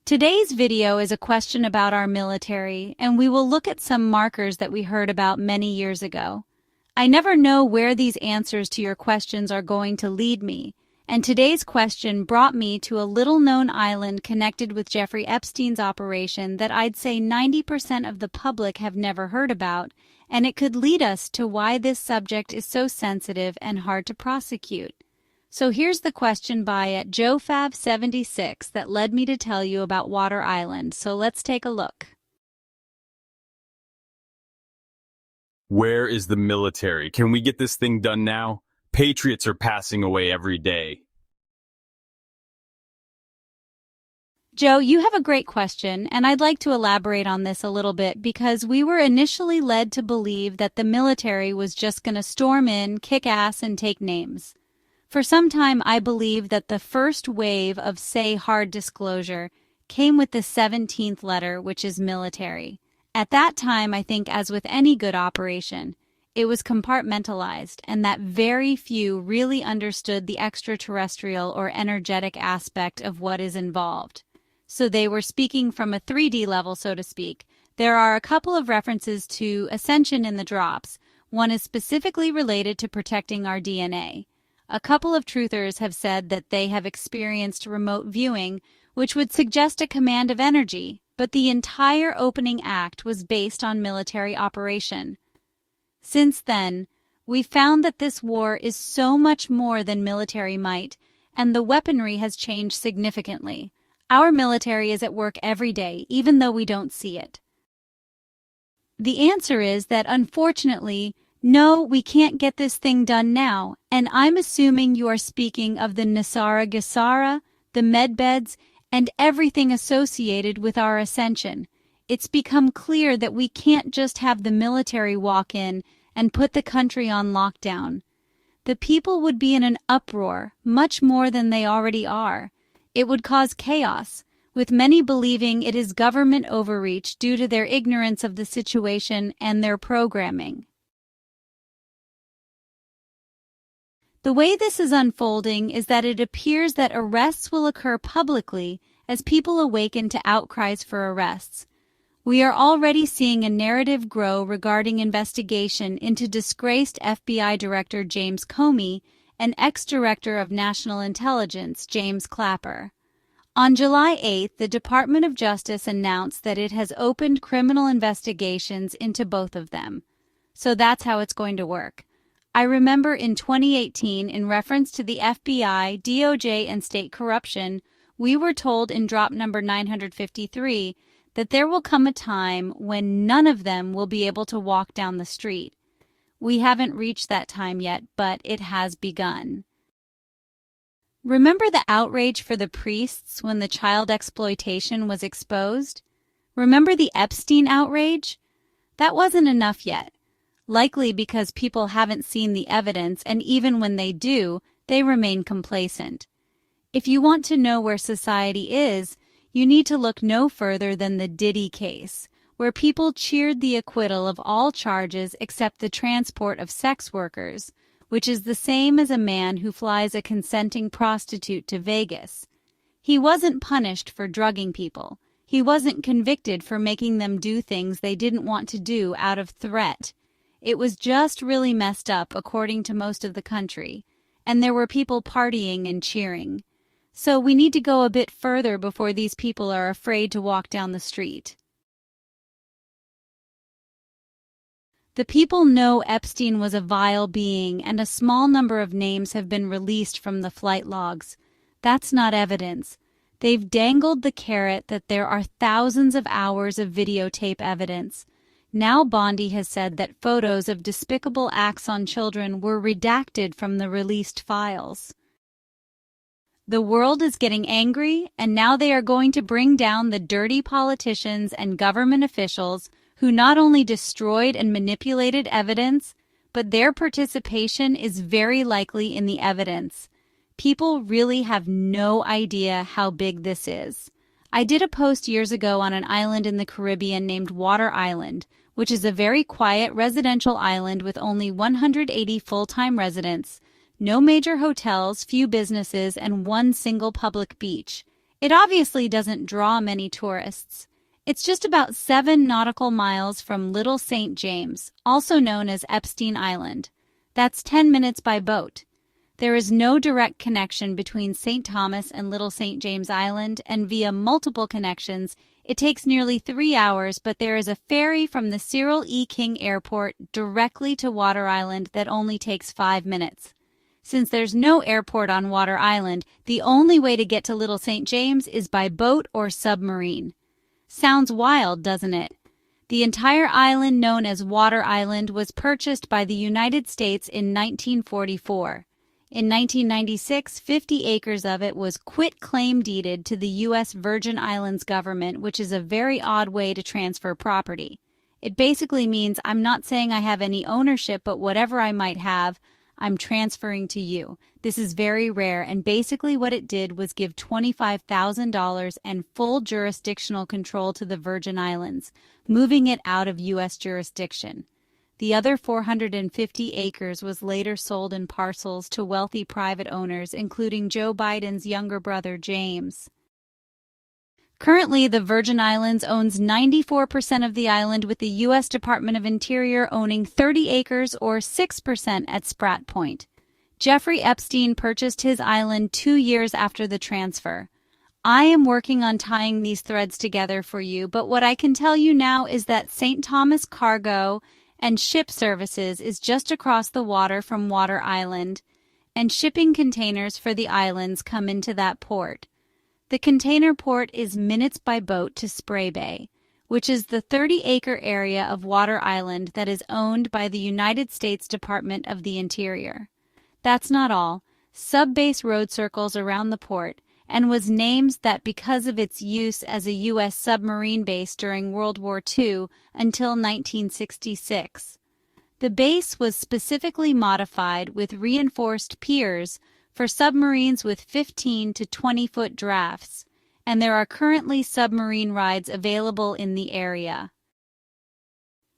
Today's video is a question about our military, and we will look at some markers that we heard about many years ago. I never know where these answers to your questions are going to lead me, and today's question brought me to a little-known island connected with Jeffrey Epstein's operation that I'd say 90% of the public have never heard about, and it could lead us to why this subject is so sensitive and hard to prosecute. So here's the question by JoeFav76 that led me to tell you about Water Island, so let's take a look. Where is the military? Can we get this thing done now? Patriots are passing away every day. Joe, you have a great question, and I'd like to elaborate on this a little bit because we were initially led to believe that the military was just going to storm in, kick ass, and take names. For some time, I believed that the first wave of, say, hard disclosure came with the 17th letter, which is military. At that time, I think, as with any good operation, it was compartmentalized, and that very few really understood the extraterrestrial or energetic aspect of what is involved. So they were speaking from a 3D level, so to speak. There are a couple of references to ascension in the drops. One is specifically related to protecting our DNA. A couple of truthers have said that they have experienced remote viewing, which would suggest a command of energy, but the entire opening act was based on military operation. Since then, we found that this war is so much more than military might, and the weaponry has changed significantly. Our military is at work every day, even though we don't see it. The answer is that, unfortunately, no, we can't get this thing done now, and I'm assuming you are speaking of the Nasara Gisara, the Medbeds, and everything associated with our ascension. It's become clear that we can't just have the military walk in and put the country on lockdown. The people would be in an uproar, much more than they already are. It would cause chaos, with many believing it is government overreach due to their ignorance of the situation and their programming. The way this is unfolding is that it appears that arrests will occur publicly as people awaken to outcries for arrests. We are already seeing a narrative grow regarding investigation into disgraced FBI Director James Comey and ex-Director of National Intelligence James Clapper. On July 8th, the Department of Justice announced that it has opened criminal investigations into both of them. So that's how it's going to work. I remember in 2018, in reference to the FBI, DOJ, and state corruption, we were told in drop number 953 that there will come a time when none of them will be able to walk down the street. We haven't reached that time yet, but it has begun. Remember the outrage for the priests when the child exploitation was exposed? Remember the Epstein outrage? That wasn't enough yet. Likely because people haven't seen the evidence, and even when they do, they remain complacent. If you want to know where society is, you need to look no further than the Diddy case, where people cheered the acquittal of all charges except the transport of sex workers, which is the same as a man who flies a consenting prostitute to Vegas. He wasn't punished for drugging people. He wasn't convicted for making them do things they didn't want to do out of threat. It was just really messed up, according to most of the country, and there were people partying and cheering. So we need to go a bit further before these people are afraid to walk down the street. The people know Epstein was a vile being, and a small number of names have been released from the flight logs. That's not evidence. They've dangled the carrot that there are thousands of hours of videotape evidence. Now Bondi has said that photos of despicable acts on children were redacted from the released files. The world is getting angry, and now they are going to bring down the dirty politicians and government officials who not only destroyed and manipulated evidence, but their participation is very likely in the evidence. People really have no idea how big this is. I did a post years ago on an island in the Caribbean named Water Island, which is a very quiet residential island with only 180 full-time residents, no major hotels, few businesses, and one single public beach. It obviously doesn't draw many tourists. It's just about 7 nautical miles from Little St. James, also known as Epstein Island. That's 10 minutes by boat. There is no direct connection between St. Thomas and Little St. James Island, and via multiple connections, it takes nearly 3 hours, but there is a ferry from the Cyril E. King Airport directly to Water Island that only takes 5 minutes. Since there's no airport on Water Island, the only way to get to Little St. James is by boat or submarine. Sounds wild, doesn't it? The entire island, known as Water Island, was purchased by the United States in 1944. In 1996, 50 acres of it was quit-claim deeded to the U.S. Virgin Islands government, which is a very odd way to transfer property. It basically means I'm not saying I have any ownership, but whatever I might have, I'm transferring to you. This is very rare, and basically what it did was give $25,000 and full jurisdictional control to the Virgin Islands, moving it out of U.S. jurisdiction. The other 450 acres was later sold in parcels to wealthy private owners, including Joe Biden's younger brother, James. Currently, the Virgin Islands owns 94% of the island, with the U.S. Department of Interior owning 30 acres or 6% at Sprat Point. Jeffrey Epstein purchased his island 2 years after the transfer. I am working on tying these threads together for you, but what I can tell you now is that St. Thomas Cargo and Ship Services is just across the water from Water Island, and shipping containers for the islands come into that port. The container port is minutes by boat to Spray Bay, which is the 30-acre area of Water Island that is owned by the United States Department of the Interior. That's not all. Sub-base road circles around the port, and was named that because of its use as a U.S. submarine base during World War II until 1966. The base was specifically modified with reinforced piers for submarines with 15 to 20-foot drafts, and there are currently submarine rides available in the area.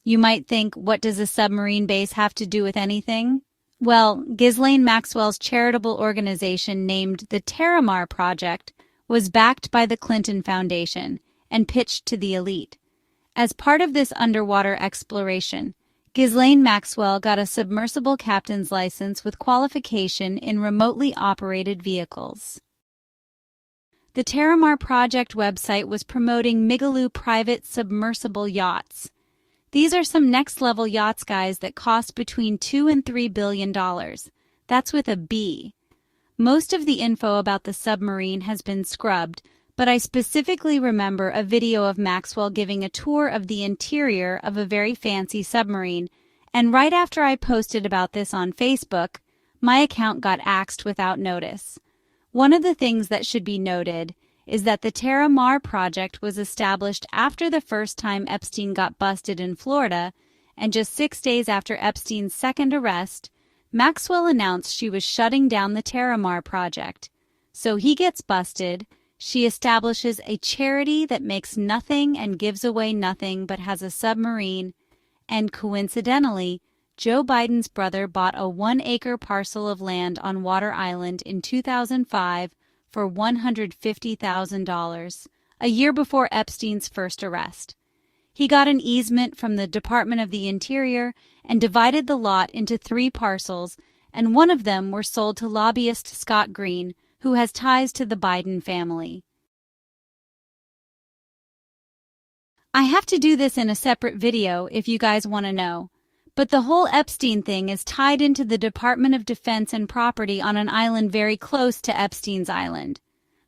You might think, what does a submarine base have to do with anything? Well, Ghislaine Maxwell's charitable organization named the Terramar Project was backed by the Clinton Foundation and pitched to the elite. As part of this underwater exploration, Ghislaine Maxwell got a submersible captain's license with qualification in remotely operated vehicles. The Terramar Project website was promoting Migaloo private submersible yachts. These are some next-level yachts, guys, that cost between $2 and $3 billion. That's with a B. Most of the info about the submarine has been scrubbed, but I specifically remember a video of Maxwell giving a tour of the interior of a very fancy submarine, and right after I posted about this on Facebook, my account got axed without notice. One of the things that should be noted is that the Terramar Project was established after the first time Epstein got busted in Florida, and just 6 days after Epstein's second arrest, Maxwell announced she was shutting down the Terramar Project. So he gets busted, she establishes a charity that makes nothing and gives away nothing but has a submarine, and coincidentally, Joe Biden's brother bought a 1-acre parcel of land on Water Island in 2005 for $150,000, a year before Epstein's first arrest. He got an easement from the Department of the Interior and divided the lot into 3 parcels, and one of them were sold to lobbyist Scott Green, who has ties to the Biden family. I have to do this in a separate video if you guys want to know, but the whole Epstein thing is tied into the Department of Defense and property on an island very close to Epstein's island.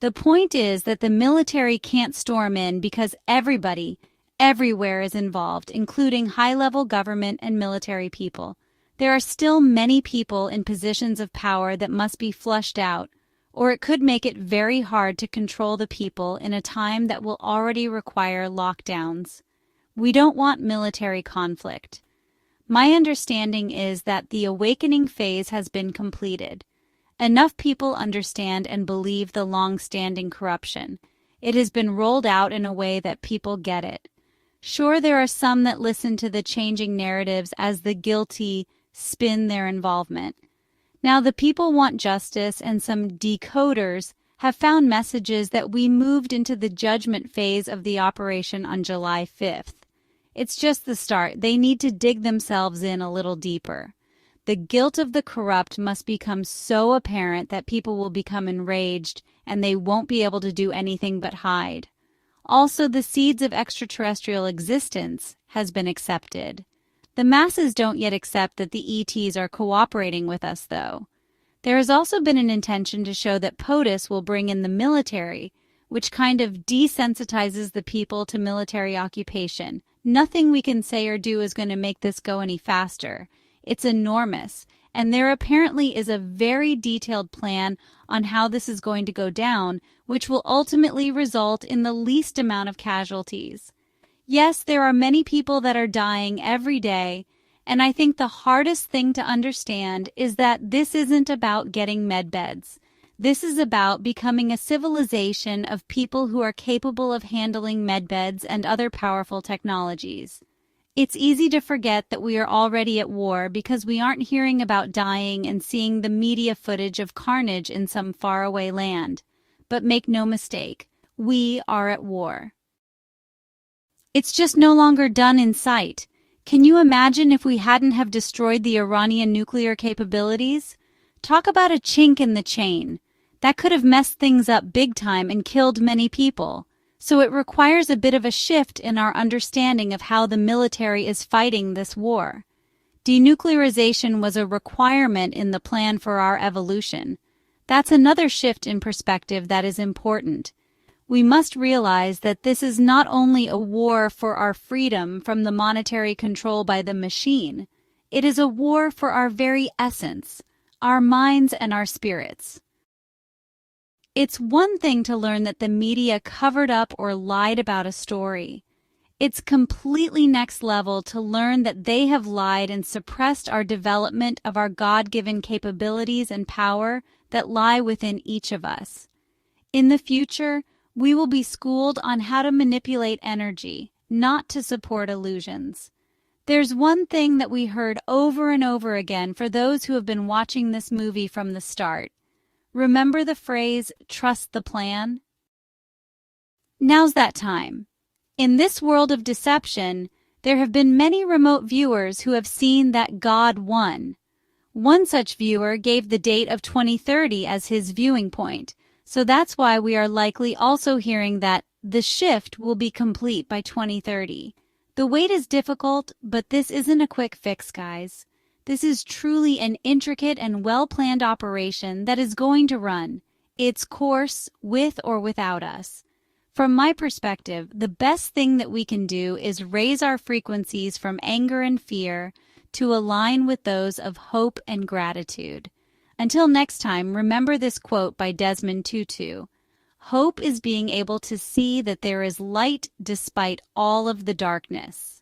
The point is that the military can't storm in because everybody, everywhere is involved, including high-level government and military people. There are still many people in positions of power that must be flushed out, or it could make it very hard to control the people in a time that will already require lockdowns. We don't want military conflict. My understanding is that the awakening phase has been completed. Enough people understand and believe the long-standing corruption. It has been rolled out in a way that people get it. Sure, there are some that listen to the changing narratives as the guilty spin their involvement. Now, the people want justice, and some decoders have found messages that we moved into the judgment phase of the operation on July 5th. It's just the start. They need to dig themselves in a little deeper. The guilt of the corrupt must become so apparent that people will become enraged and they won't be able to do anything but hide. Also, the seeds of extraterrestrial existence has been accepted. The masses don't yet accept that the ETs are cooperating with us, though. There has also been an intention to show that POTUS will bring in the military, which kind of desensitizes the people to military occupation. Nothing we can say or do is going to make this go any faster. It's enormous, and there apparently is a very detailed plan on how this is going to go down, which will ultimately result in the least amount of casualties. Yes, there are many people that are dying every day, and I think the hardest thing to understand is that this isn't about getting medbeds. This is about becoming a civilization of people who are capable of handling medbeds and other powerful technologies. It's easy to forget that we are already at war because we aren't hearing about dying and seeing the media footage of carnage in some faraway land. But make no mistake, we are at war. It's just no longer done in sight. Can you imagine if we hadn't have destroyed the Iranian nuclear capabilities? Talk about a chink in the chain. That could have messed things up big time and killed many people. So it requires a bit of a shift in our understanding of how the military is fighting this war. Denuclearization was a requirement in the plan for our evolution. That's another shift in perspective that is important. We must realize that this is not only a war for our freedom from the monetary control by the machine, it is a war for our very essence, our minds and our spirits. It's one thing to learn that the media covered up or lied about a story. It's completely next level to learn that they have lied and suppressed our development of our God-given capabilities and power that lie within each of us. In the future, we will be schooled on how to manipulate energy, not to support illusions. There's one thing that we heard over and over again for those who have been watching this movie from the start. Remember the phrase, trust the plan? Now's that time. In this world of deception, there have been many remote viewers who have seen that God won. One such viewer gave the date of 2030 as his viewing point, so that's why we are likely also hearing that the shift will be complete by 2030. The wait is difficult, but this isn't a quick fix, guys. This is truly an intricate and well-planned operation that is going to run its course with or without us. From my perspective, the best thing that we can do is raise our frequencies from anger and fear to align with those of hope and gratitude. Until next time, remember this quote by Desmond Tutu. Hope is being able to see that there is light despite all of the darkness.